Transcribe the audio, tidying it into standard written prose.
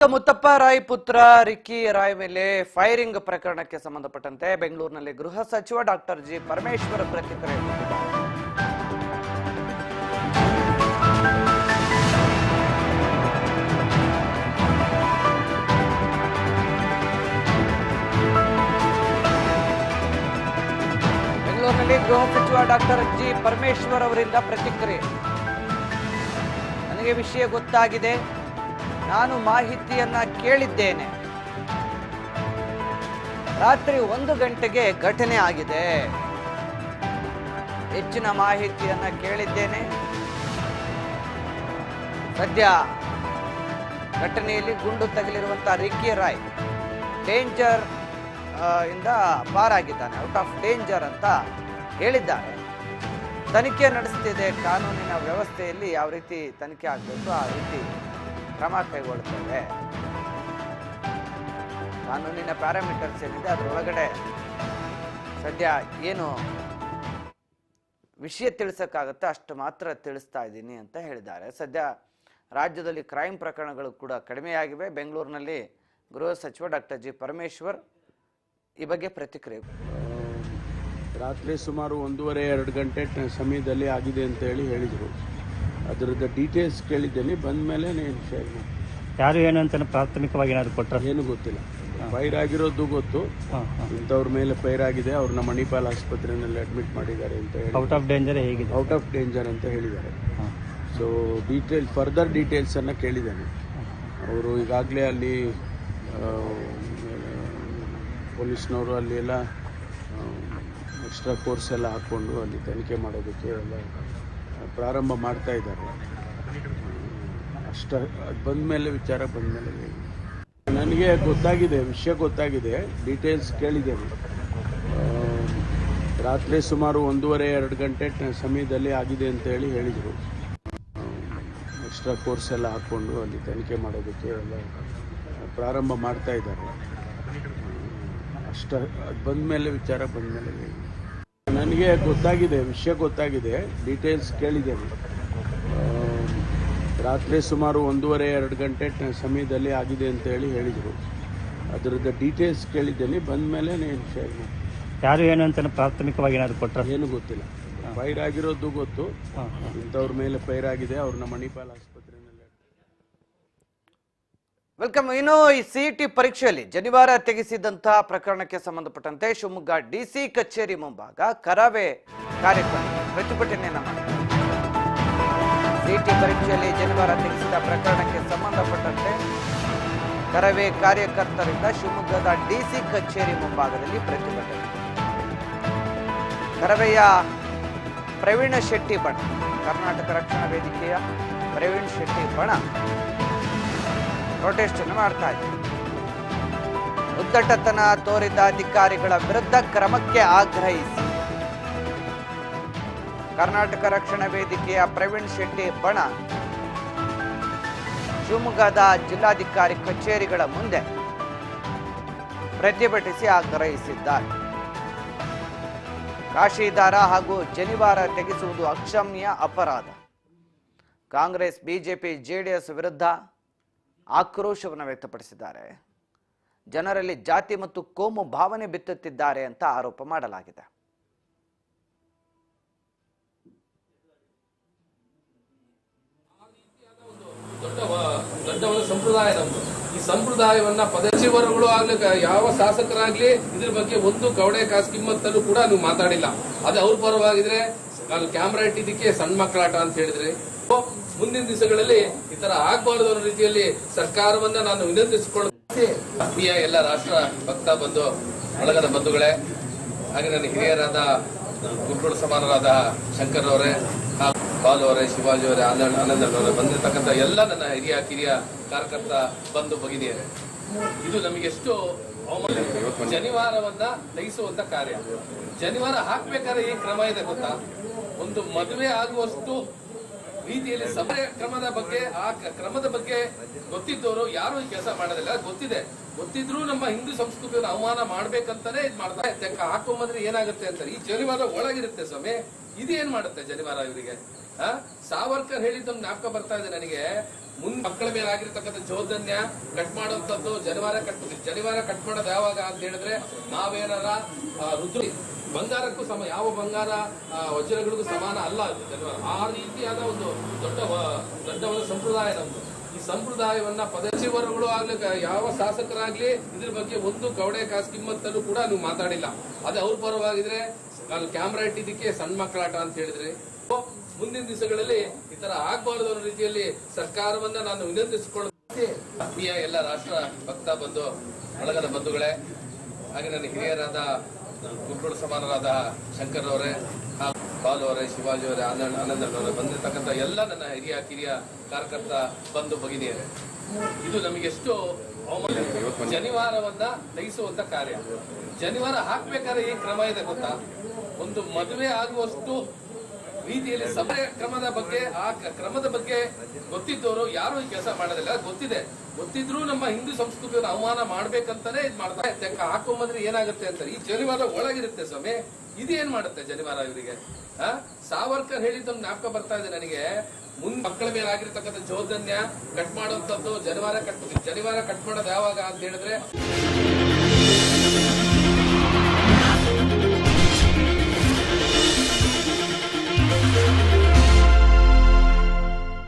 ಮುತ್ತಪ್ಪ ರಾಯ್ ಪುತ್ರ ರಿಕ್ಕಿ ರಾಯ್ ಮೇಲೆ ಫೈರಿಂಗ್ ಪ್ರಕರಣಕ್ಕೆ ಸಂಬಂಧಪಟ್ಟಂತೆ ಬೆಂಗಳೂರಿನಲ್ಲಿ ಗೃಹ ಸಚಿವ ಡಾಕ್ಟರ್ ಜಿ ಪರಮೇಶ್ವರ್ ಪ್ರತಿಕ್ರಿಯೆ ನೀಡಿದ್ದಾರೆ. ಬೆಂಗಳೂರಿನಲ್ಲಿ ಗೃಹ ಸಚಿವ ಡಾಕ್ಟರ್ ಜಿ ಪರಮೇಶ್ವರ್ ಅವರಿಂದ ಪ್ರತಿಕ್ರಿಯೆ. ನನಗೆ ವಿಷಯ ಗೊತ್ತಾಗಿದೆ, ನಾನು ಮಾಹಿತಿಯನ್ನ ಕೇಳಿದ್ದೇನೆ. ರಾತ್ರಿ 1 ಗಂಟೆಗೆ ಘಟನೆ ಆಗಿದೆ. ಹೆಚ್ಚಿನ ಮಾಹಿತಿಯನ್ನ ಕೇಳಿದ್ದೇನೆ. ಸದ್ಯ ಘಟನೆಯಲ್ಲಿ ಗುಂಡು ತಗುಲಿರುವಂತಹ ರಿಕ್ಕಿ ರಾಯ್ ಡೇಂಜರ್ ಇಂದ ಪಾರಾಗಿದ್ದಾನೆ, ಔಟ್ ಆಫ್ ಡೇಂಜರ್ ಅಂತ ಹೇಳಿದ್ದಾರೆ. ತನಿಖೆ ನಡೆಸುತ್ತಿದೆ. ಕಾನೂನಿನ ವ್ಯವಸ್ಥೆಯಲ್ಲಿ ಯಾವ ರೀತಿ ತನಿಖೆ ಆಗಬೇಕು ಆ ರೀತಿ ಕ್ರಮ ಕೈಗೊಳ್ಳುತ್ತೇವೆ. ಕಾನೂನಿನ ಪ್ಯಾರಾಮೀಟರ್ಸ್ ಏನಿದೆ ಅದರೊಳಗಡೆ ಸದ್ಯ ಏನು ವಿಷಯ ತಿಳಿಸಕ್ಕಾಗುತ್ತೆ ಅಷ್ಟು ಮಾತ್ರ ತಿಳಿಸ್ತಾ ಇದ್ದೀನಿ ಅಂತ ಹೇಳಿದ್ದಾರೆ. ಸದ್ಯ ರಾಜ್ಯದಲ್ಲಿ ಕ್ರೈಮ್ ಪ್ರಕರಣಗಳು ಕೂಡ ಕಡಿಮೆಯಾಗಿವೆ. ಬೆಂಗಳೂರಿನಲ್ಲಿ ಗೃಹ ಸಚಿವ ಡಾಕ್ಟರ್ ಜಿ ಪರಮೇಶ್ವರ್ ಈ ಬಗ್ಗೆ ಪ್ರತಿಕ್ರಿಯೆ. ರಾತ್ರಿ ಸುಮಾರು 1:30-2 ಗಂಟೆ ಸಮಯದಲ್ಲಿ ಆಗಿದೆ ಅಂತ ಹೇಳಿದರು. ಅದರದ್ದು ಡೀಟೇಲ್ಸ್ ಕೇಳಿದ್ದೇನೆ. ಬಂದ ಮೇಲೆ ಯಾರು ಏನು ಅಂತ ಪ್ರಾಥಮಿಕವಾಗಿ ಏನಾದ್ರು ಕೊಟ್ಟರೆ ಏನು ಗೊತ್ತಿಲ್ಲ. ಫೈರ್ ಆಗಿರೋದು ಗೊತ್ತು, ಇಂಥವ್ರ ಮೇಲೆ ಫೈರ್ ಆಗಿದೆ, ಅವ್ರನ್ನ ಮಣಿಪಾಲ್ ಆಸ್ಪತ್ರೆಯಲ್ಲಿ ಅಡ್ಮಿಟ್ ಮಾಡಿದ್ದಾರೆ ಅಂತ ಹೇಳಿ. ಔಟ್ ಆಫ್ ಡೇಂಜರ್ ಹೇಗಿದೆ? ಔಟ್ ಆಫ್ ಡೇಂಜರ್ ಅಂತ ಹೇಳಿದ್ದಾರೆ. ಸೊ ಫರ್ದರ್ ಡೀಟೇಲ್ಸನ್ನು ಕೇಳಿದ್ದೇನೆ. ಅವರು ಈಗಾಗಲೇ ಅಲ್ಲಿ ಪೊಲೀಸ್ನವರು ಅಲ್ಲಿ ಎಲ್ಲ ಎಕ್ಸ್ಟ್ರಾ ಕೋರ್ಸ್ ಎಲ್ಲ ಹಾಕ್ಕೊಂಡು ಅಲ್ಲಿ ತನಿಖೆ ಮಾಡೋದಕ್ಕೆ ಎಲ್ಲ ಪ್ರಾರಂಭ ಮಾಡ್ತಾ ಇದ್ದಾರೆ. ಅಷ್ಟ ಬಂದ ಮೇಲೆ ವಿಚಾರ ಬಂದ ಮೇಲೆ ನನಗೆ ಗೊತ್ತಾಗಿದೆ, ವಿಷಯ ಗೊತ್ತಾಗಿದೆ, ಡೀಟೇಲ್ಸ್ ಕೇಳಿದ್ದೇನೆ. ರಾತ್ರಿ ಸುಮಾರು 1:30-2 ಗಂಟೆ ಸಮಯದಲ್ಲಿ ಆಗಿದೆ ಅಂತ ಹೇಳಿದರು. ಎಕ್ಸ್ಟ್ರಾ ಕೋರ್ಸ್ ಎಲ್ಲ ಹಾಕ್ಕೊಂಡು ಅಲ್ಲಿ ತನಿಖೆ ಮಾಡೋದಕ್ಕೆ ಎಲ್ಲ ಪ್ರಾರಂಭ ಮಾಡ್ತಾ ಇದ್ದಾರೆ. ಅಷ್ಟ ಬಂದ ಮೇಲೆ ವಿಚಾರ ಬಂದ ಮೇಲೆ ನನಗೆ ಗೊತ್ತಾಗಿದೆ, ವಿಷಯ ಗೊತ್ತಾಗಿದೆ, ಡೀಟೇಲ್ಸ್ ಕೇಳಿದ್ದೇನೆ. ರಾತ್ರಿ ಸುಮಾರು 1:30-2 ಗಂಟೆ ಸಮಯದಲ್ಲಿ ಆಗಿದೆ ಅಂತ ಹೇಳಿದರು. ಅದರದ್ದು ಡೀಟೇಲ್ಸ್ ಕೇಳಿದ್ದೇನೆ. ಬಂದ ಮೇಲೆ ಯಾರು ಏನು ಅಂತ ಪ್ರಾಥಮಿಕವಾಗಿ ಏನಾದ್ರು ಕೊಟ್ಟರೆ ಏನು ಗೊತ್ತಿಲ್ಲ. ಫೈರ್ ಆಗಿರೋದು ಗೊತ್ತು, ಇಂಥವ್ರ ಮೇಲೆ ಫೈರ್ ಆಗಿದೆ, ಅವ್ರನ್ನ ಮಣಿಪಾಲ್ ಆಸ್ಪತ್ರೆಯಲ್ಲಿ. ವೆಲ್ಕಮ್. ಇನ್ನು ಈ ಸಿಇಟಿ ಪರೀಕ್ಷೆಯಲ್ಲಿ ಜನಿವಾರ ತೆಗೆಸಿದಂತಹ ಪ್ರಕರಣಕ್ಕೆ ಸಂಬಂಧಪಟ್ಟಂತೆ ಶಿವಮೊಗ್ಗ ಡಿಸಿ ಕಚೇರಿ ಮುಂಭಾಗ ಕರವೇ ಕಾರ್ಯಕ್ರಮ ಪ್ರತಿಭಟನೆಯನ್ನ ಮಾಡಿದ್ದಾರೆ. ಸಿಇಟಿ ಪರೀಕ್ಷೆಯಲ್ಲಿ ಜನಿವಾರ ತೆಗೆಸಿದ ಪ್ರಕರಣಕ್ಕೆ ಸಂಬಂಧಪಟ್ಟಂತೆ ಕರವೇ ಕಾರ್ಯಕರ್ತರಿಂದ ಶಿವಮೊಗ್ಗದ ಡಿಸಿ ಕಚೇರಿ ಮುಂಭಾಗದಲ್ಲಿ ಪ್ರತಿಭಟನೆ. ಕರವೆಯ ಪ್ರವೀಣ್ ಶೆಟ್ಟಿ ಬಣ, ಕರ್ನಾಟಕ ರಕ್ಷಣಾ ವೇದಿಕೆಯ ಪ್ರವೀಣ್ ಶೆಟ್ಟಿ ಬಣ ಪ್ರೊಟೆಸ್ಟ್ ಅನ್ನು ಮಾಡ್ತಾ ಇದ್ದಾರೆ. ಉದ್ದಟತನ ತೋರಿದ ಅಧಿಕಾರಿಗಳ ವಿರುದ್ಧ ಕ್ರಮಕ್ಕೆ ಆಗ್ರಹಿಸಿ ಕರ್ನಾಟಕ ರಕ್ಷಣಾ ವೇದಿಕೆಯ ಪ್ರವೀಣ್ ಶೆಟ್ಟಿ ಬಣ ಶಿವಮೊಗ್ಗದ ಜಿಲ್ಲಾಧಿಕಾರಿ ಕಚೇರಿಗಳ ಮುಂದೆ ಪ್ರತಿಭಟಿಸಿ ಆಗ್ರಹಿಸಿದ್ದಾರೆ. ರಾಶಿದಾರ ಹಾಗೂ ಜನಿವಾರ ತೆಗೆಸುವುದು ಅಕ್ಷಮ್ಯ ಅಪರಾಧ. ಕಾಂಗ್ರೆಸ್, ಬಿಜೆಪಿ, ಜೆಡಿಎಸ್ ವಿರುದ್ಧ ಆಕ್ರೋಶವನ್ನು ವ್ಯಕ್ತಪಡಿಸಿದ್ದಾರೆ. ಜನರಲ್ಲಿ ಜಾತಿ ಮತ್ತು ಕೋಮು ಭಾವನೆ ಬಿತ್ತುತ್ತಿದ್ದಾರೆ ಅಂತ ಆರೋಪ ಮಾಡಲಾಗಿದೆ. ದೊಡ್ಡ ಸಂಪ್ರದಾಯ ನಮ್ದು. ಈ ಸಂಪ್ರದಾಯವನ್ನ ಸಚಿವರುಗಳು ಆಗ್ಲಿ ಯಾವ ಶಾಸಕರಾಗ್ಲಿ ಇದ್ರ ಬಗ್ಗೆ ಒಂದು ಕವಡೆ ಕಾಸು ಕಿಮ್ಮತ್ತಲ್ಲೂ ಕೂಡ ನೀವು ಮಾತಾಡಿಲ್ಲ. ಅದು ಅವ್ರ ಪರವಾಗಿದ್ರೆ ನಾನು ಕ್ಯಾಮ್ರಾ ಇಟ್ಟಿದ್ದಕ್ಕೆ ಸಣ್ಣ ಮಕ್ಕಳಾಟ ಅಂತ ಹೇಳಿದ್ರಿ. ಮುಂದಿನ ದಿವಸಗಳಲ್ಲಿ ಈ ತರ ಆಗ್ಬಾರ್ದು ಅನ್ನೋ ರೀತಿಯಲ್ಲಿ ಸರ್ಕಾರವನ್ನ ನಾನು ವಿನಂತಿಸಿಕೊಳ್ಳುತ್ತೇನೆ. ಎಲ್ಲ ರಾಷ್ಟ್ರ ಭಕ್ತ ಬಂಧು ಬಳಗದ ಬಂಧುಗಳೇ, ಹಾಗೆ ನನ್ನ ಹಿರಿಯರಾದ ಗುರುಗಳು ಸಮಾನರಾದ ಶಂಕರ್ ಅವರೇ, ಬಾಲು ಅವರೇ, ಶಿವಾಜಿ ಅವರೇ, ಆನಂದ್ ಅವರೇ, ಬಂದಿರತಕ್ಕಂಥ ಎಲ್ಲ ನನ್ನ ಹಿರಿಯ ಕಿರಿಯ ಕಾರ್ಯಕರ್ತ ಬಂಧು ಭಗಿನಿಯರೇ, ಇದು ನಮಗೆಷ್ಟು ಜನಿವಾರವನ್ನ ತೆಗೆಸುವಂತ ಕಾರ್ಯ. ಜನಿವಾರ ಹಾಕ್ಬೇಕಾದ್ರೆ ಏನ್ ಕ್ರಮ ಇದೆ ಗೊತ್ತಾ? ಒಂದು ಮದುವೆ ಆಗುವಷ್ಟು ರೀತಿಯಲ್ಲಿ ಕ್ರಮದ ಬಗ್ಗೆ, ಆ ಕ್ರಮದ ಬಗ್ಗೆ ಗೊತ್ತಿದ್ದವರು ಯಾರು ಈ ಕೆಲಸ ಮಾಡೋದಿಲ್ಲ. ಗೊತ್ತಿದ್ರು ನಮ್ಮ ಹಿಂದೂ ಸಂಸ್ಕೃತಿಯನ್ನು ಅವಮಾನ ಮಾಡ್ಬೇಕಂತಾನೆ ಇದು ಮಾಡ್ತಾರೆ. ಹಾಕೊಂಬಂದ್ರೆ ಏನಾಗುತ್ತೆ ಅಂತ. ಈ ಜನಿವಾರ ಒಳಗಿರುತ್ತೆ ಸ್ವಾಮಿ. ಇದೇನ್ ಮಾಡುತ್ತೆ ಜನಿವಾರ ಇವರಿಗೆ? ಸಾವರ್ಕರ್ ಹೇಳಿದ್ದೊಂದು ಜ್ಞಾಪಕ ಬರ್ತಾ ಇದೆ ನನಗೆ. ಮುಂದೆ ಮಕ್ಕಳ ಮೇಲೆ ಆಗಿರ್ತಕ್ಕಂಥ ಜವಾಬ್ದಾರಿಯ ಕಟ್ ಮಾಡುವಂತದ್ದು ಜನಿವಾರ ಕಟ್ ಮಾಡೋದು ಯಾವಾಗ ಅಂತ ಹೇಳಿದ್ರೆ ನಾವೇನಾರ ರುದ್ರ ಬಂಗಾರಕ್ಕೂ ಯಾವ ಬಂಗಾರ ವಜ್ರಗಳಿಗೂ ಸಮಾನ ಅಲ್ಲ ಅದು ಜನಿವಾರ. ಆ ರೀತಿಯಾದ ಒಂದು ದೊಡ್ಡ ಸಂಪ್ರದಾಯ ನಮ್ದು. ಈ ಸಂಪ್ರದಾಯವನ್ನ ಸಚಿವರುಗಳು ಆಗ್ಲಿ ಯಾವ ಶಾಸಕರಾಗ್ಲಿ ಇದ್ರ ಬಗ್ಗೆ ಒಂದು ಕವಡೆ ಕಾಸು ಕಿಮ್ಮತ್ತಲ್ಲೂ ಕೂಡ ನೀವು ಮಾತಾಡಿಲ್ಲ. ಅದೇ ಅವ್ರ ಪರವಾಗಿದ್ರೆ ಅಲ್ಲಿ ಕ್ಯಾಮ್ರಾ ಇಟ್ಟಿದ್ದಕ್ಕೆ ಸಣ್ಣ ಮಕ್ಕಳಾಟ ಅಂತ ಹೇಳಿದ್ರಿ. ಮುಂದಿನ ದಿವಸಗಳಲ್ಲಿ ಈ ತರ ಆಗ್ಬಾರ್ದು ಅನ್ನೋ ರೀತಿಯಲ್ಲಿ ಸರ್ಕಾರವನ್ನ ನಾನು ವಿನಂತಿಸಿಕೊಳ್ಳುತ್ತೇನೆ. ಆತ್ಮೀಯ ಎಲ್ಲ ರಾಷ್ಟ್ರ ಭಕ್ತ ಬಂಧು ಬಳಗದ ಬಂಧುಗಳೇ, ಹಾಗೆ ನನ್ನ ಹಿರಿಯರಾದ ಗುರುಗಳು ಸಮಾನರಾದ ಶಂಕರ್ ಅವರೇ, ಬಾಲು ಅವರೇ, ಶಿವಾಜಿ ಅವರೇ, ಆನಂದ್ ಅವರೇ, ಬಂದಿರತಕ್ಕಂಥ ಎಲ್ಲ ನನ್ನ ಕಿರಿಯ ಕಾರ್ಯಕರ್ತ ಬಂಧು ಭಗಿನಿಯರೇ, ಇದು ನಮಗೆಷ್ಟು ಜನಿವಾರವನ್ನ ತೆಗೆಸುವಂತ ಕಾರ್ಯ. ಜನಿವಾರ ಹಾಕ್ಬೇಕಾದ್ರೆ ಏನ್ ಕ್ರಮ ಇದೆ ಗೊತ್ತಾ? ಒಂದು ಮದುವೆ ಆಗುವಷ್ಟು ರೀತಿಯಲ್ಲಿ ಸಮಯ ಕ್ರಮದ ಬಗ್ಗೆ ಗೊತ್ತಿದ್ದವರು ಯಾರು ಈ ಕೆಲಸ ಮಾಡೋದಿಲ್ಲ. ಗೊತ್ತಿದ್ರು ನಮ್ಮ ಹಿಂದೂ ಸಂಸ್ಕೃತಿಯನ್ನು ಅವಮಾನ ಮಾಡ್ಬೇಕಂತಾನೆ ಇದು ಮಾಡ್ತಾರೆ. ಹಾಕೊಂಬಂದ್ರೆ ಏನಾಗುತ್ತೆ ಅಂತ. ಈ ಜನಿವಾರ ಒಳಗಿರುತ್ತೆ ಸ್ವಾಮಿ, ಇದೇನ್ ಮಾಡುತ್ತೆ ಜನಿವಾರ ಇವರಿಗೆ? ಸಾವರ್ಕರ್ ಹೇಳಿದ್ದೊಂದು ಜ್ಞಾಪಕ ಬರ್ತಾ ಇದೆ ನನಗೆ. ಮುಂದೆ ಮಕ್ಕಳ ಮೇಲೆ ಆಗಿರ್ತಕ್ಕಂಥ ಜವಾಬ್ದಾರಿಯ ಕಟ್ ಮಾಡುವಂತದ್ದು ಜನಿವಾರ ಕಟ್ ಮಾಡೋದು ಯಾವಾಗ ಅಂತ ಹೇಳಿದ್ರೆ